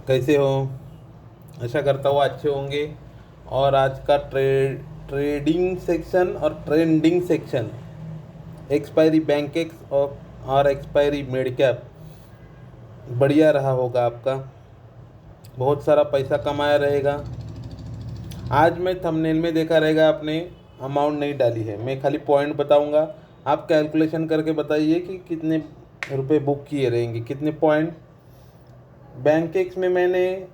कैसे हो? आशा करता हूँ अच्छे होंगे। और आज का ट्रेडिंग सेक्शन और trending section, expiry bank x और एक्सपायरी मिड कैप बढ़िया रहा होगा आपका। बहुत सारा पैसा कमाया रहेगा। आज मैं थंबनेल में देखा रहेगा आपने अमाउंट नहीं डाली है, मैं खाली पॉइंट बताऊंगा। आप कैलकुलेशन करके बताइए कि कितने रुपए बुक किए रहेंगे, कितने पॉइंट। बैंक एक्स में मैंने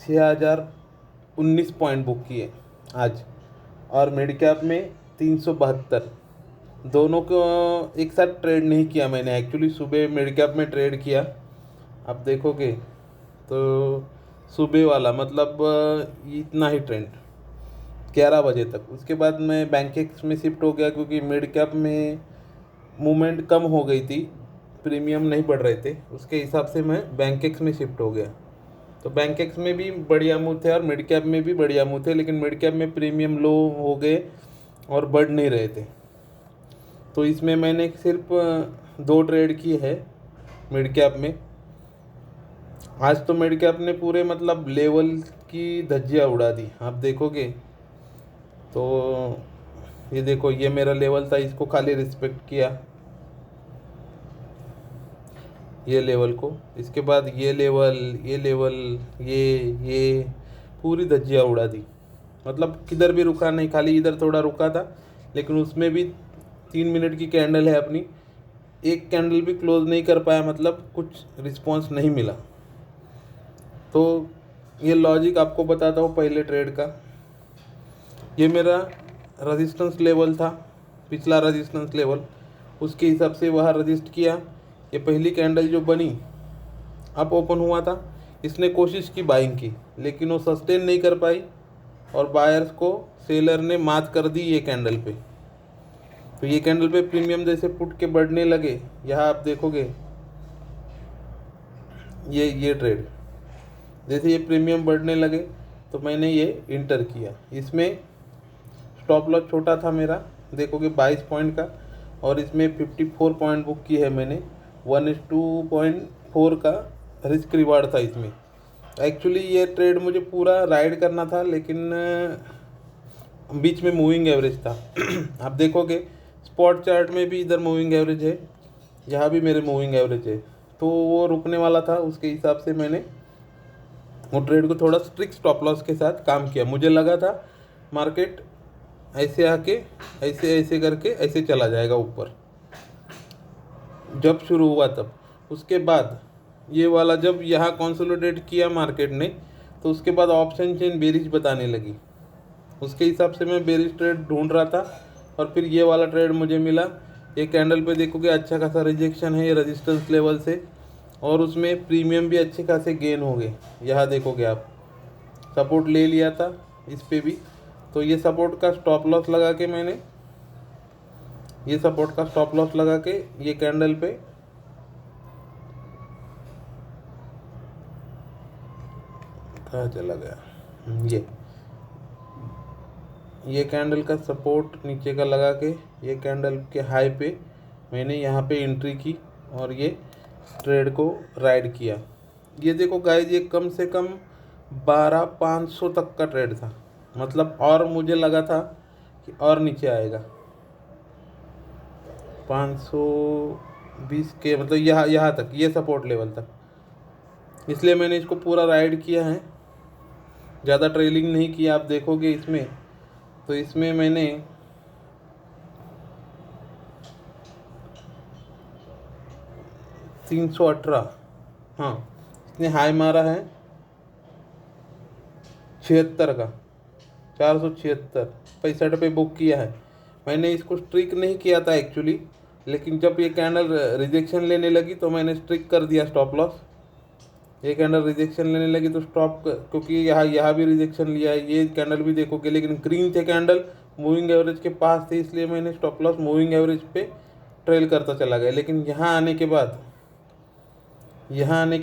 6019 पॉइंट बुक किए आज, और मिड कैप में 372। दोनों को एक साथ ट्रेड नहीं किया मैंने, एक्चुअली सुबह मिड कैप में ट्रेड किया। आप देखोगे तो सुबह वाला मतलब इतना ही ट्रेंड 11 बजे तक। उसके बाद मैं बैंक एक्स में शिफ्ट हो गया क्योंकि मिड कैप में मूवमेंट कम हो गई थी, प्रीमियम नहीं बढ़ रहे थे, उसके हिसाब से मैं बैंक एक्स में शिफ्ट हो गया। तो बैंक एक्स में भी बढ़िया मूव थे और मिड कैप में भी बढ़िया मूव थे, लेकिन मिड कैप में प्रीमियम लो हो गए और बढ़ नहीं रहे थे। तो इसमें मैंने सिर्फ 2 ट्रेड की है मिड कैप में। आज तो मिड कैप ने पूरे मतलब लेवल की धज्जियाँ उड़ा दी। आप देखोगे तो ये देखो, ये मेरा लेवल था, इसको खाली रिस्पेक्ट किया, ये लेवल को। इसके बाद ये लेवल, ये लेवल, ये पूरी धज्जियाँ उड़ा दी। मतलब किधर भी रुका नहीं, खाली इधर थोड़ा रुका था, लेकिन उसमें भी 3 मिनट की कैंडल है अपनी, एक कैंडल भी क्लोज नहीं कर पाया, मतलब कुछ रिस्पॉन्स नहीं मिला। तो ये लॉजिक आपको बताता हूँ पहले ट्रेड का। ये मेरा रेजिस्टेंस लेवल था, पिछला रेजिस्टेंस लेवल, उसके हिसाब से वहाँ रजिस्ट किया। ये पहली कैंडल जो बनी, अप ओपन हुआ था, इसने कोशिश की बाइंग की, लेकिन वो सस्टेन नहीं कर पाई और बायर्स को सेलर ने मात कर दी ये कैंडल पे। तो ये कैंडल पे प्रीमियम जैसे पुट के बढ़ने लगे, यहाँ आप देखोगे ये ट्रेड जैसे ये प्रीमियम बढ़ने लगे तो मैंने ये इंटर किया। इसमें स्टॉप लॉस छोटा था मेरा, देखोगे 22 पॉइंट का, और इसमें 54 पॉइंट बुक की है मैंने। 1:2.4 का रिस्क रिवार्ड था इसमें। एक्चुअली ये ट्रेड मुझे पूरा राइड करना था, लेकिन बीच में मूविंग एवरेज था। आप देखोगे स्पॉट चार्ट में भी इधर मूविंग एवरेज है, यहाँ भी मेरे मूविंग एवरेज है, तो वो रुकने वाला था। उसके हिसाब से मैंने वो ट्रेड को थोड़ा स्ट्रिक्ट स्टॉप लॉस के साथ काम किया। मुझे लगा था मार्केट ऐसे आके ऐसे ऐसे करके ऐसे चला जाएगा ऊपर, जब शुरू हुआ तब। उसके बाद ये वाला जब यहाँ कंसोलिडेट किया मार्केट ने, तो उसके बाद ऑप्शन चेन बेरिश बताने लगी। उसके हिसाब से मैं बेरिश ट्रेड ढूंढ रहा था, और फिर ये वाला ट्रेड मुझे मिला। ये कैंडल पे देखोगे अच्छा खासा रिजेक्शन है ये रेजिस्टेंस लेवल से, और उसमें प्रीमियम भी अच्छे खासे गेन हो गए। यहाँ देखोगे आप, सपोर्ट ले लिया था इस पे भी, तो ये सपोर्ट का स्टॉप लॉस लगा के मैंने, ये सपोर्ट का स्टॉप लॉस लगा के ये कैंडल पे कहाँ चला गया, ये कैंडल का सपोर्ट नीचे का लगा के ये कैंडल के हाई पे मैंने यहाँ पे एंट्री की और ये ट्रेड को राइड किया। ये देखो गाइस, ये कम से कम 12,500 तक का ट्रेड था, मतलब, और मुझे लगा था कि और नीचे आएगा 520 के, मतलब यहाँ यहाँ तक, ये सपोर्ट लेवल तक। इसलिए मैंने इसको पूरा राइड किया है, ज़्यादा ट्रेलिंग नहीं किया। आप देखोगे इसमें, तो इसमें मैंने 318, हाँ, इसने हाई मारा है 76 का, 476 65 पे बुक किया है। मैंने इसको स्ट्रिक नहीं किया था एक्चुअली, लेकिन जब ये कैंडल रिजेक्शन लेने लगी तो मैंने स्ट्रिक कर दिया स्टॉप लॉस। ये कैंडल रिजेक्शन लेने लगी तो स्टॉप, क्योंकि यहाँ भी रिजेक्शन लिया है, ये कैंडल भी देखोगे, लेकिन ग्रीन थे कैंडल, मूविंग एवरेज के पास थे, इसलिए मैंने स्टॉप लॉस मूविंग एवरेज पे ट्रेल करता चला गया। लेकिन यहाँ आने के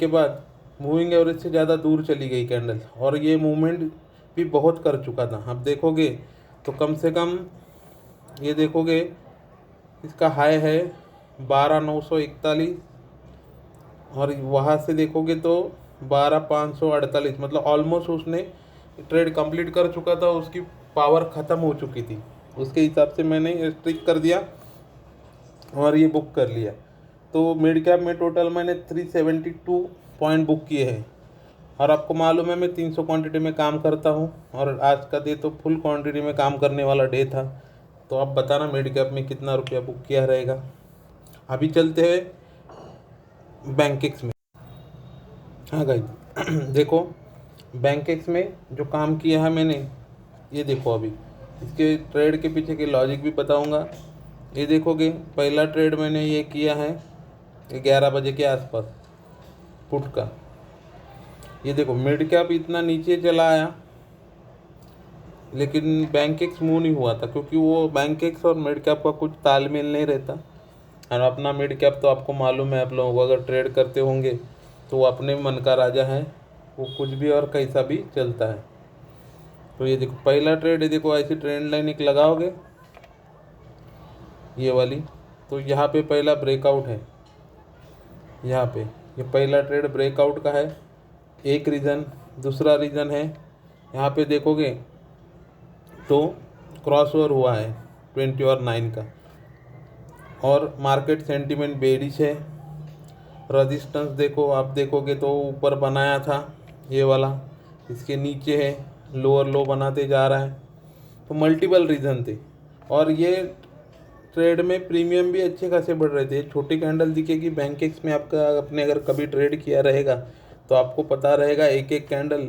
बाद मूविंग एवरेज से ज़्यादा दूर चली गई कैंडल, और ये मूवमेंट भी बहुत कर चुका था। आप देखोगे तो कम से कम, ये देखोगे इसका हाई है 12,941, और वहाँ से देखोगे तो 12,548, मतलब ऑलमोस्ट उसने ट्रेड कंप्लीट कर चुका था, उसकी पावर ख़त्म हो चुकी थी। उसके हिसाब से मैंने स्ट्रिक कर दिया और ये बुक कर लिया। तो मिड कैप में टोटल मैंने 372 पॉइंट बुक किए हैं। और आपको मालूम है मैं 300 क्वांटिटी में काम करता हूँ, और आज का डे तो फुल क्वांटिटी में काम करने वाला डे था। तो आप बताना मिड कैप में कितना रुपया बुक किया रहेगा। अभी चलते हैं बैंकेक्स में। हाँ गाइस देखो, बैंकेक्स में जो काम किया है मैंने, ये देखो। अभी इसके ट्रेड के पीछे के लॉजिक भी बताऊंगा। ये देखोगे, पहला ट्रेड मैंने ये किया है 11 बजे के आसपास पुट का। ये देखो मिड कैप इतना नीचे चला आया, लेकिन बैंकेक्स मूव नहीं हुआ था, क्योंकि वो बैंकेक्स और मिड कैप का कुछ तालमेल नहीं रहता। और अपना मिड कैप तो आपको मालूम है, आप लोग अगर ट्रेड करते होंगे तो वो अपने मन का राजा है, वो कुछ भी और कैसा भी चलता है। तो ये देखो पहला ट्रेड, ये देखो ऐसी ट्रेंड लाइन एक लगाओगे ये वाली, तो यहाँ पे पहला ब्रेकआउट है। यहाँ पे ये पहला ट्रेड ब्रेकआउट का है, एक रीज़न। दूसरा रीज़न है, यहाँ पे देखोगे तो क्रॉसओवर हुआ है 20 और 9 का, और मार्केट सेंटीमेंट बेरिश है। रजिस्टेंस देखो, आप देखोगे तो ऊपर बनाया था ये वाला, इसके नीचे है, लोअर लो बनाते जा रहा है। तो मल्टीपल रीज़न थे, और ये ट्रेड में प्रीमियम भी अच्छे खासे बढ़ रहे थे। छोटी कैंडल दिखेगी बैंकेक्स में, आपका अपने अगर कभी ट्रेड किया रहेगा तो आपको पता रहेगा, एक एक कैंडल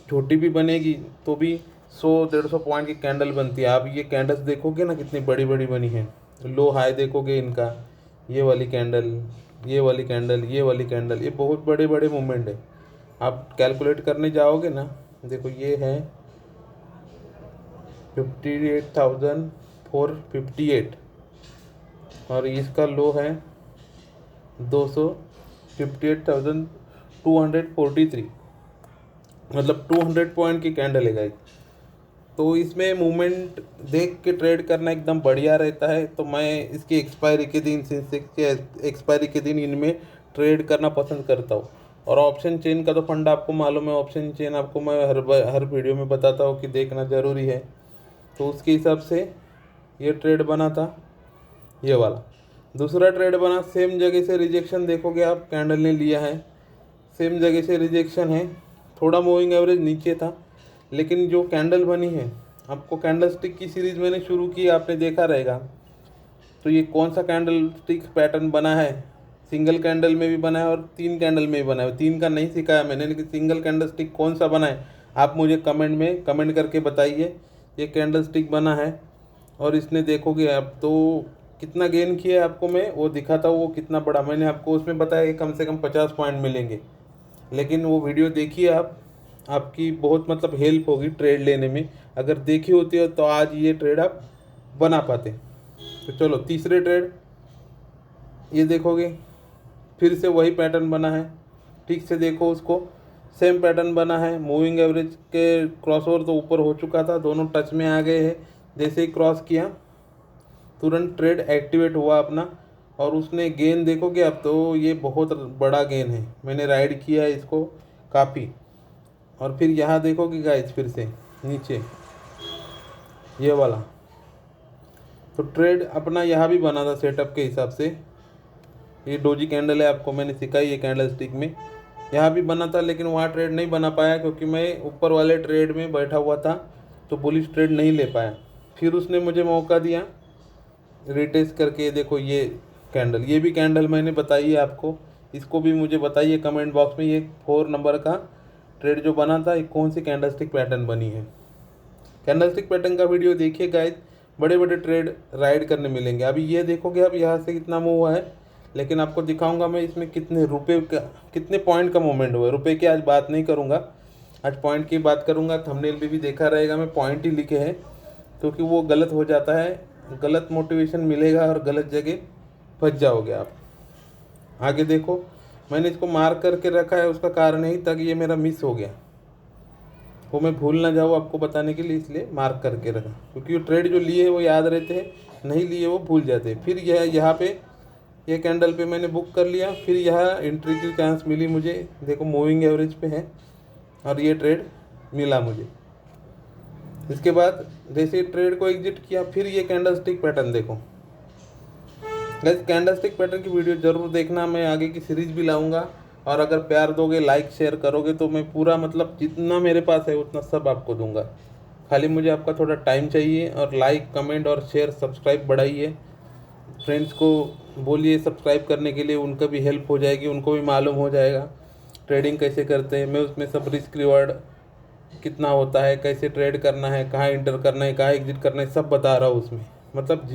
छोटी भी बनेगी तो भी 100-150 पॉइंट की कैंडल बनती है। आप ये कैंडल्स देखोगे ना कितनी बड़ी बड़ी बनी है। लो हाई देखोगे इनका, ये वाली कैंडल, ये वाली कैंडल, ये वाली कैंडल, ये बहुत बड़े बड़े मूवमेंट है। आप कैलकुलेट करने जाओगे ना, देखो ये है 58,458, और इसका लो है 258,243, मतलब 200 पॉइंट की कैंडल है गाइस। तो इसमें मूवमेंट देख के ट्रेड करना एकदम बढ़िया रहता है। तो मैं इसकी एक्सपायरी के दिन, सेंसेक्स के एक्सपायरी के दिन इनमें ट्रेड करना पसंद करता हूँ। और ऑप्शन चेन का तो फंडा आपको मालूम है, ऑप्शन चेन आपको मैं हर वीडियो में बताता हूँ कि देखना ज़रूरी है। तो उसके हिसाब से ये ट्रेड बना था, ये वाला। दूसरा ट्रेड बना, सेम जगह से रिजेक्शन देखोगे आप, कैंडल ने लिया है, सेम जगह से रिजेक्शन है। थोड़ा मूविंग एवरेज नीचे था, लेकिन जो कैंडल बनी है, आपको कैंडल स्टिक की सीरीज़ मैंने शुरू की, आपने देखा रहेगा। तो ये कौन सा कैंडल स्टिक पैटर्न बना है, सिंगल कैंडल में भी बना है और 3 कैंडल में भी बना है। 3 का नहीं सिखाया मैंने, लेकिन सिंगल कैंडल स्टिक कौन सा बना है आप मुझे कमेंट में कमेंट करके बताइए। ये कैंडल स्टिक बना है, और इसने देखोगे आप तो कितना गेन किया है, आपको मैं वो दिखाता हूँ। वो कितना बड़ा, मैंने आपको उसमें बताया कि कम से कम 50 पॉइंट मिलेंगे, लेकिन वो वीडियो देखिए आप, आपकी बहुत मतलब हेल्प होगी ट्रेड लेने में। अगर देखी होती है तो आज ये ट्रेड आप बना पाते। तो चलो तीसरे ट्रेड, ये देखोगे फिर से वही पैटर्न बना है, ठीक से देखो उसको, सेम पैटर्न बना है। मूविंग एवरेज के क्रॉसओवर तो ऊपर हो चुका था, दोनों टच में आ गए हैं। जैसे ही क्रॉस किया तुरंत ट्रेड एक्टिवेट हुआ अपना, और उसने गेन देखोगे अब तो ये बहुत बड़ा गेन है, मैंने राइड किया है इसको काफ़ी। और फिर यहाँ देखोगे गाइस फिर से नीचे ये वाला, तो ट्रेड अपना यहाँ भी बना था सेटअप के हिसाब से। ये डोजी कैंडल है, आपको मैंने सिखाई है कैंडल स्टिक में, यहाँ भी बना था, लेकिन वहाँ ट्रेड नहीं बना पाया क्योंकि मैं ऊपर वाले ट्रेड में बैठा हुआ था, तो बुलिश ट्रेड नहीं ले पाया। फिर उसने मुझे मौका दिया रिटेस्ट करके। देखो ये कैंडल, ये भी कैंडल मैंने बताई है आपको, इसको भी मुझे बताइए कमेंट बॉक्स में। ये 4 नंबर का ट्रेड जो बना था, ये कौन सी कैंडलस्टिक पैटर्न बनी है। कैंडलस्टिक पैटर्न का वीडियो देखिए गाइस, बड़े बड़े ट्रेड राइड करने मिलेंगे। अभी ये देखोगे आप यहाँ से कितना मूव हुआ है, लेकिन आपको दिखाऊंगा मैं इसमें कितने रुपए का, कितने पॉइंट का मूवमेंट हुआ है। रुपए की आज बात नहीं करूँगा, आज पॉइंट की बात करूँगा। थंबनेल पे भी देखा रहेगा मैं पॉइंट ही लिखे हैं, क्योंकि वो गलत हो जाता है, गलत मोटिवेशन मिलेगा और गलत जगह फंस जाओगे आप। आगे देखो, मैंने इसको मार्क करके रखा है, उसका कारण यही था कि ये मेरा मिस हो गया, वो मैं भूल ना जाऊँ आपको बताने के लिए, इसलिए मार्क करके रखा। क्योंकि वो ट्रेड जो लिए वो याद रहते हैं, नहीं लिए वो भूल जाते हैं। फिर यह यहाँ पे ये कैंडल पे मैंने बुक कर लिया, फिर यहाँ एंट्री की चांस मिली मुझे, देखो मूविंग एवरेज पे है और ये ट्रेड मिला मुझे। इसके बाद जैसे ट्रेड को एग्जिट किया, फिर ये कैंडल स्टिक पैटर्न देखो गाइस, कैंडल स्टिक पैटर्न की वीडियो ज़रूर देखना, मैं आगे की सीरीज भी लाऊंगा। और अगर प्यार दोगे, लाइक शेयर करोगे तो मैं पूरा मतलब जितना मेरे पास है उतना सब आपको दूंगा। खाली मुझे आपका थोड़ा टाइम चाहिए, और लाइक कमेंट और शेयर सब्सक्राइब बढ़ाइए। फ्रेंड्स को बोलिए सब्सक्राइब करने के लिए, उनका भी हेल्प हो जाएगी, उनको भी मालूम हो जाएगा ट्रेडिंग कैसे करते हैं। मैं उसमें सब रिस्क रिवार्ड कितना होता है, कैसे ट्रेड करना है, कहाँ इंटर करना है, कहाँ एग्जिट करना है, सब बता रहा हूँ उसमें। मतलब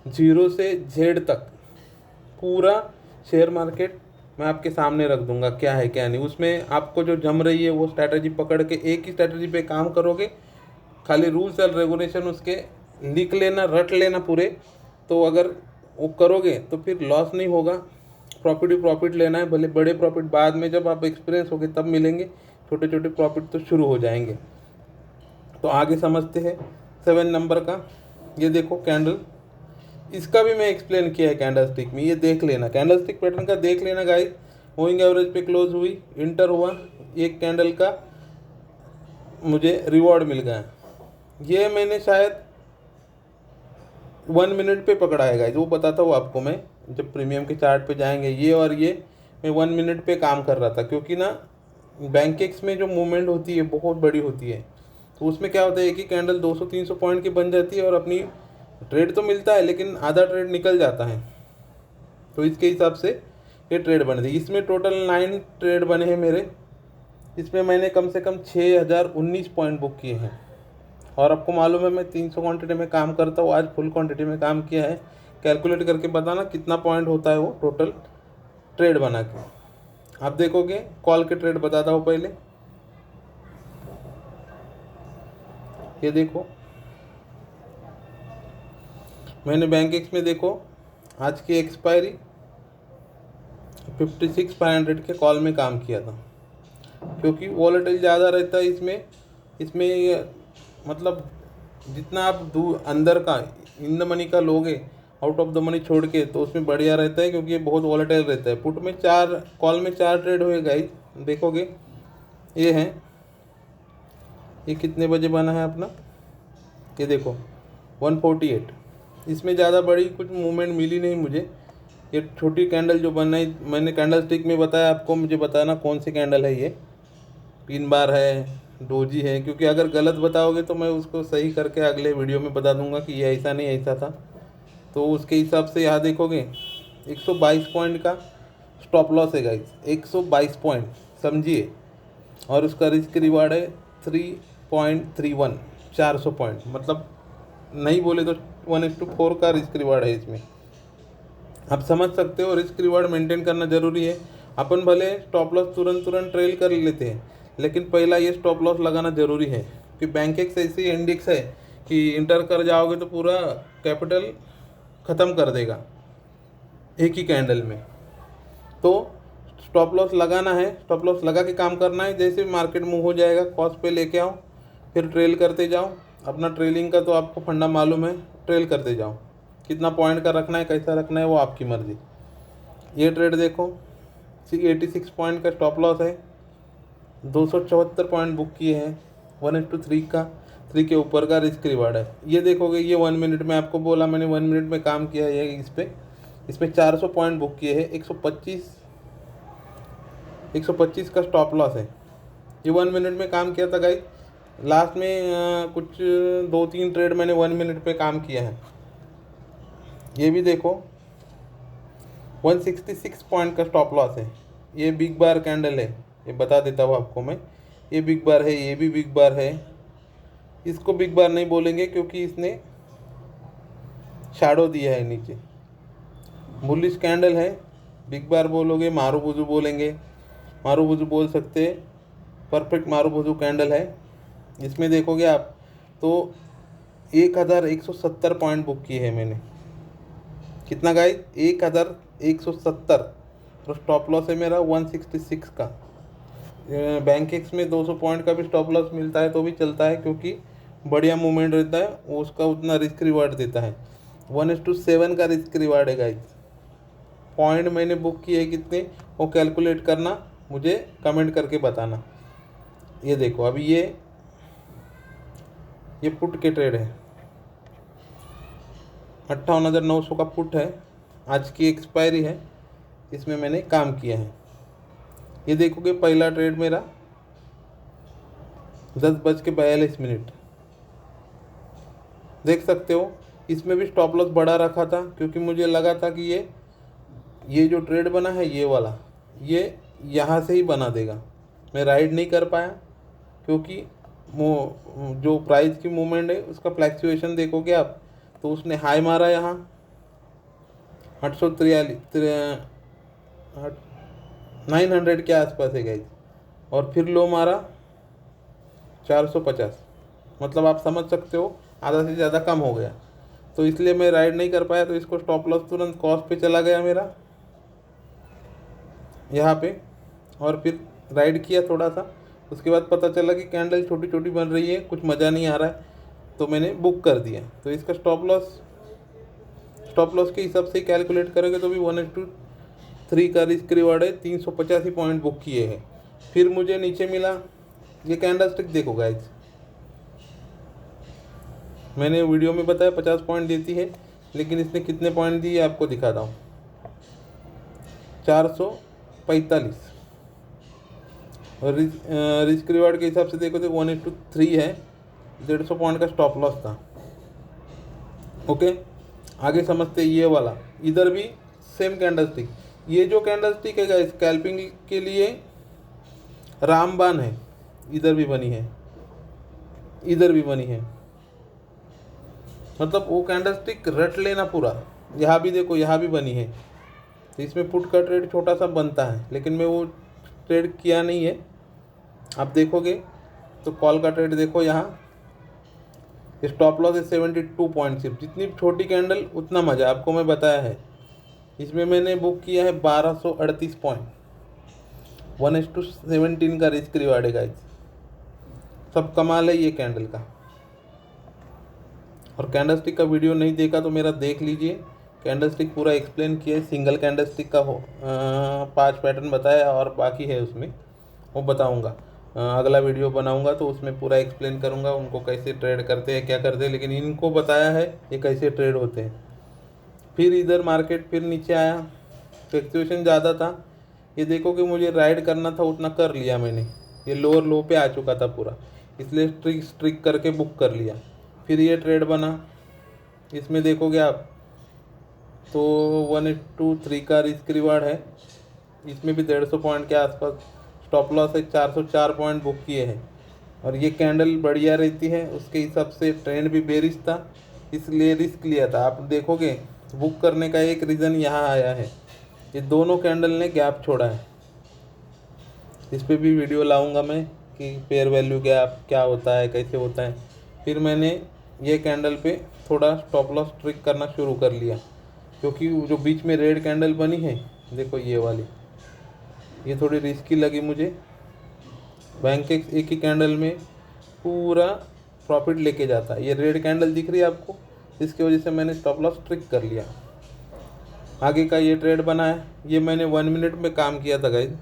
जीरो से जेड तक पूरा शेयर मार्केट मैं आपके सामने रख दूंगा, क्या है क्या नहीं। उसमें आपको जो जम रही है वो स्ट्रैटेजी पकड़ के एक ही स्ट्रैटेजी पे काम करोगे, खाली रूल्स एंड रेगुलेशन उसके लिख लेना, रट लेना पूरे। तो अगर वो करोगे तो फिर लॉस नहीं होगा, प्रॉफिट ही प्रॉफिट लेना है। भले बड़े प्रॉफिट बाद में जब आप एक्सपीरियंस होगे तब मिलेंगे, छोटे छोटे प्रॉफिट तो शुरू हो जाएंगे। तो आगे समझते हैं 7 नंबर का। ये देखो कैंडल, इसका भी मैं एक्सप्लेन किया है कैंडल स्टिक में, ये देख लेना, कैंडल स्टिक पैटर्न का देख लेना गाइस। मूविंग एवरेज पे क्लोज हुई, इंटर हुआ, एक कैंडल का मुझे रिवॉर्ड मिल गया। ये मैंने शायद 1 मिनट पे पकड़ा है गाइस, वो बताता हूँ आपको मैं जब प्रीमियम के चार्ट पे जाएंगे। ये और ये मैं 1 मिनट पे काम कर रहा था, क्योंकि ना बैंकेक्स में जो मूवमेंट होती है बहुत बड़ी होती है। तो उसमें क्या होता है, एक ही कैंडल 200-300 पॉइंट की बन जाती है और अपनी ट्रेड तो मिलता है लेकिन आधा ट्रेड निकल जाता है। तो इसके हिसाब से ये ट्रेड बने थे। इसमें टोटल 9 ट्रेड बने हैं मेरे। इसमें मैंने कम से कम 6019 पॉइंट बुक किए हैं। और आपको मालूम है मैं 300 क्वांटिटी में काम करता हूँ, आज फुल क्वांटिटी में काम किया है। कैलकुलेट करके बताना कितना पॉइंट होता है वो टोटल ट्रेड बना के। आप देखोगे कॉल के ट्रेड बताता हूँ पहले। ये देखो मैंने बैंकेक्स में देखो आज की एक्सपायरी 56,500 के कॉल में काम किया था, क्योंकि वॉलेटाइल ज़्यादा रहता है इसमें। इसमें मतलब जितना आप अंदर का इन द मनी का लोगे, आउट ऑफ द मनी छोड़ के, तो उसमें बढ़िया रहता है, क्योंकि ये बहुत वॉलेटाइल रहता है। पुट में 4, कॉल में 4 ट्रेड हुए गाइस, देखोगे ये हैं। ये कितने बजे बना है अपना, ये देखो 148। इसमें ज़्यादा बड़ी कुछ मूवमेंट मिली नहीं मुझे। ये छोटी कैंडल जो बनाई मैंने कैंडल स्टिक में बताया आपको, मुझे बताना कौन सी कैंडल है। ये पिन बार है, डोजी है, क्योंकि अगर गलत बताओगे तो मैं उसको सही करके अगले वीडियो में बता दूंगा कि ये ऐसा नहीं ऐसा था। तो उसके हिसाब से यहाँ देखोगे 122 पॉइंट का स्टॉप लॉस है गाइस, 122 पॉइंट समझिए। और उसका रिस्क रिवार्ड है 3.31, 400 पॉइंट, मतलब नहीं बोले तो 1:4 का रिस्क रिवार्ड है इसमें। आप समझ सकते हो रिस्क रिवार्ड मेंटेन करना ज़रूरी है। अपन भले स्टॉप लॉस तुरंत ट्रेल कर लेते हैं, लेकिन पहला ये स्टॉप लॉस लगाना ज़रूरी है, कि बैंकेक्स ऐसी इंडेक्स है कि इंटर कर जाओगे तो पूरा कैपिटल ख़त्म कर देगा एक ही कैंडल में। तो स्टॉप लॉस लगाना है, स्टॉप लॉस लगा के काम करना है। जैसे मार्केट मूव हो जाएगा कॉस्ट पे लेके आओ, फिर ट्रेल करते जाओ। अपना ट्रेलिंग का तो आपको फंडा मालूम है, ट्रेल करते जाओ। कितना पॉइंट का रखना है, कैसा रखना है, वो आपकी मर्ज़ी। ये ट्रेड देखो 86 पॉइंट का स्टॉप लॉस है, 274 पॉइंट बुक किए हैं, 1:3 का, 3 के ऊपर का रिस्क रिवार्ड है। ये देखोगे ये 1 मिनट में, आपको बोला मैंने 1 मिनट में काम किया है इसमें 400 पॉइंट बुक किए हैं। 125 का स्टॉप लॉस है। ये 1 मिनट में काम किया था गाइस। लास्ट में कुछ 2-3 ट्रेड मैंने 1 मिनट पे काम किया है। ये भी देखो 166 पॉइंट का स्टॉप लॉस है। ये बिग बार कैंडल है, ये बता देता हूँ आपको मैं। ये बिग बार है, ये भी बिग बार है। इसको बिग बार नहीं बोलेंगे क्योंकि इसने शैडो दिया है नीचे। बुलिश कैंडल है, बिग बार बोलोगे, मारूबुजू बोलेंगे, मारूबुजू बोल सकते, परफेक्ट मारूबुजू कैंडल है। इसमें देखोगे आप तो 1170 पॉइंट बुक किए हैं मैंने। कितना गाइस, 1170। और स्टॉप लॉस है मेरा 166 का। बैंकेक्स में 200 पॉइंट का भी स्टॉप लॉस मिलता है तो भी चलता है, क्योंकि बढ़िया मूवमेंट रहता है वो, उसका उतना रिस्क रिवार्ड देता है। 1:7 का रिस्क रिवार्ड है गाइस। पॉइंट मैंने बुक किए हैं कितने, वो कैलकुलेट करना, मुझे कमेंट करके बताना। ये देखो अभी ये पुट के ट्रेड है, 58,900 का पुट है, आज की एक्सपायरी है, इसमें मैंने काम किया है। ये देखोगे पहला ट्रेड मेरा 10:42, देख सकते हो। इसमें भी स्टॉप लॉस बढ़ा रखा था क्योंकि मुझे लगा था कि ये जो ट्रेड बना है ये वाला, ये यहाँ से ही बना देगा। मैं राइड नहीं कर पाया क्योंकि जो प्राइस की मूवमेंट है उसका फ्लैक्चुएशन देखोगे आप, तो उसने हाई मारा यहाँ 900 के आसपास है गाइस, और फिर लो मारा 450, मतलब आप समझ सकते हो आधा से ज़्यादा कम हो गया। तो इसलिए मैं राइड नहीं कर पाया, तो इसको स्टॉप लॉस तुरंत कॉस्ट पे चला गया मेरा यहाँ पे, और फिर राइड किया थोड़ा सा। उसके बाद पता चला कि कैंडल छोटी छोटी बन रही है, कुछ मज़ा नहीं आ रहा है, तो मैंने बुक कर दिया। तो इसका स्टॉप लॉस के हिसाब से कैलकुलेट करोगे तो भी 1:3 का रिस्क रिवार्ड है, 385 पॉइंट बुक किए हैं। फिर मुझे नीचे मिला, ये कैंडल स्टिक देखो गाइज, मैंने वीडियो में बताया 50 पॉइंट देती है, लेकिन इसने कितने पॉइंट दिए आपको दिखाता हूँ, 445। और रिस्क रिवार्ड के हिसाब से देखो तो 1:3 है, 150 पॉइंट का स्टॉप लॉस था। ओके, आगे समझते ये वाला, इधर भी सेम कैंडल स्टिक। ये जो कैंडल स्टिक है स्कैल्पिंग के लिए रामबाण है, इधर भी बनी है, इधर भी बनी है, मतलब वो कैंडल स्टिक रट लेना पूरा। यहाँ भी देखो, यहाँ भी बनी है। तो इसमें पुट का ट्रेड छोटा सा बनता है, लेकिन मैं वो ट्रेड किया नहीं है। आप देखोगे तो कॉल का ट्रेड देखो, यहाँ स्टॉप लॉस है 72 पॉइंट सिर्फ। जितनी छोटी कैंडल उतना मज़ा, आपको मैं बताया है। इसमें मैंने बुक किया है 1238 पॉइंट, 1:17 का रिस्क रिवार्ड है गाइस। सब कमाल है ये कैंडल का। और कैंडल स्टिक का वीडियो नहीं देखा तो मेरा देख लीजिए, कैंडल स्टिक पूरा एक्सप्लेन किया है। सिंगल कैंडल स्टिक का 5 पैटर्न बताया, और बाकी है उसमें, वो बताऊंगा। अगला वीडियो बनाऊंगा तो उसमें पूरा एक्सप्लेन करूंगा उनको कैसे ट्रेड करते हैं, क्या करते हैं, लेकिन इनको बताया है ये कैसे ट्रेड होते हैं। फिर इधर मार्केट फिर नीचे आया, फ्लक्चुएशन ज़्यादा था। ये देखो कि मुझे राइड करना था, उतना कर लिया मैंने। ये लोअर लो पे आ चुका था पूरा, इसलिए स्ट्रिक करके बुक कर लिया। फिर ये ट्रेड बना, इसमें देखोगे आप तो 1:3 का रिस्क रिवार्ड है। इसमें भी 150 पॉइंट के आसपास स्टॉप लॉस है, 404 पॉइंट बुक किए हैं। और ये कैंडल बढ़िया रहती है, उसके हिसाब से ट्रेंड भी बेरिश था, इसलिए रिस्क लिया था। आप देखोगे बुक करने का एक रीज़न यहाँ आया है, ये दोनों कैंडल ने गैप छोड़ा है। इस पर भी वीडियो लाऊंगा मैं कि फेयर वैल्यू गैप क्या होता है, कैसे होता है। फिर मैंने ये कैंडल पे थोड़ा स्टॉप लॉस ट्रिक करना शुरू कर लिया, क्योंकि जो बीच में रेड कैंडल बनी है देखो ये वाली, ये थोड़ी रिस्की लगी मुझे। बैंक एक ही कैंडल में पूरा प्रॉफिट लेके जाता है। ये रेड कैंडल दिख रही है आपको, इसकी वजह से मैंने स्टॉप लॉस ट्रिक कर लिया। आगे का ये ट्रेड बना है, ये मैंने 1 मिनट में काम किया था गाइज।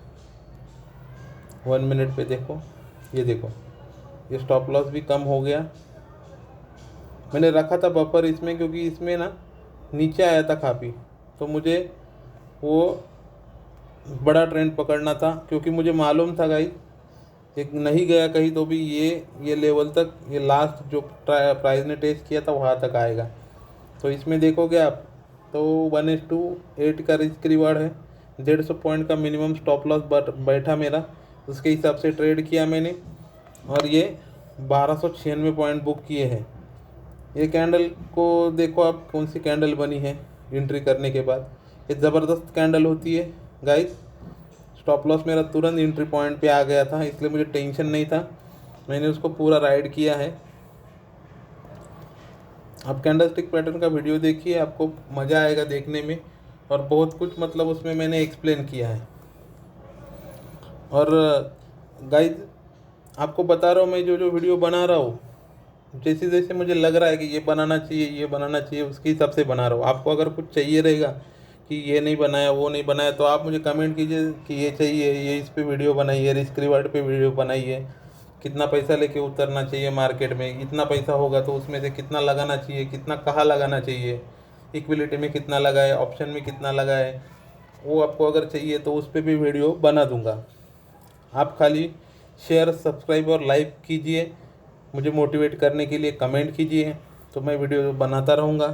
1 मिनट पे देखो, ये देखो ये स्टॉप लॉस भी कम हो गया। मैंने रखा था बफर इसमें, क्योंकि इसमें ना नीचे आया था काफ़ी, तो मुझे वो बड़ा ट्रेंड पकड़ना था, क्योंकि मुझे मालूम था गाइज एक नहीं गया कहीं तो भी ये लेवल तक, ये लास्ट जो प्राइस ने टेस्ट किया था वहाँ तक आएगा। तो इसमें देखोगे आप तो 1:8 का रिस्क रिवार्ड है, 150 पॉइंट का मिनिमम स्टॉप लॉस बैठा मेरा, उसके हिसाब से ट्रेड किया मैंने, और ये 1296 पॉइंट बुक किए हैं। ये कैंडल को देखो आप कौन सी कैंडल बनी है एंट्री करने के बाद, ये ज़बरदस्त कैंडल होती है गाइस। स्टॉप लॉस मेरा तुरंत एंट्री पॉइंट पे आ गया था, इसलिए मुझे टेंशन नहीं था, मैंने उसको पूरा राइड किया है। आप कैंडल स्टिक पैटर्न का वीडियो देखिए, आपको मज़ा आएगा देखने में, और बहुत कुछ मतलब उसमें मैंने एक्सप्लेन किया है। और गाइज आपको बता रहा हूँ, मैं जो वीडियो बना रहा हूँ, जैसे जैसे मुझे लग रहा है कि ये बनाना चाहिए, ये बनाना चाहिए, उसके हिसाब से बना रहा हूँ। आपको अगर कुछ चाहिए रहेगा कि ये नहीं बनाया वो नहीं बनाया, तो आप मुझे कमेंट कीजिए कि ये चाहिए, ये इस पे वीडियो बनाइए, रिस्क रिवार्ड पे वीडियो बनाइए, कितना पैसा लेके उतरना चाहिए मार्केट में, इतना पैसा होगा तो उसमें से कितना लगाना चाहिए, कितना कहाँ लगाना चाहिए, इक्विलिटी में कितना लगाए, ऑप्शन में कितना लगाए, वो आपको अगर चाहिए तो उस पर भी वीडियो बना दूंगा। आप खाली शेयर, सब्सक्राइब और लाइक कीजिए, मुझे मोटिवेट करने के लिए कमेंट कीजिए, तो मैं वीडियो बनाता रहूँगा।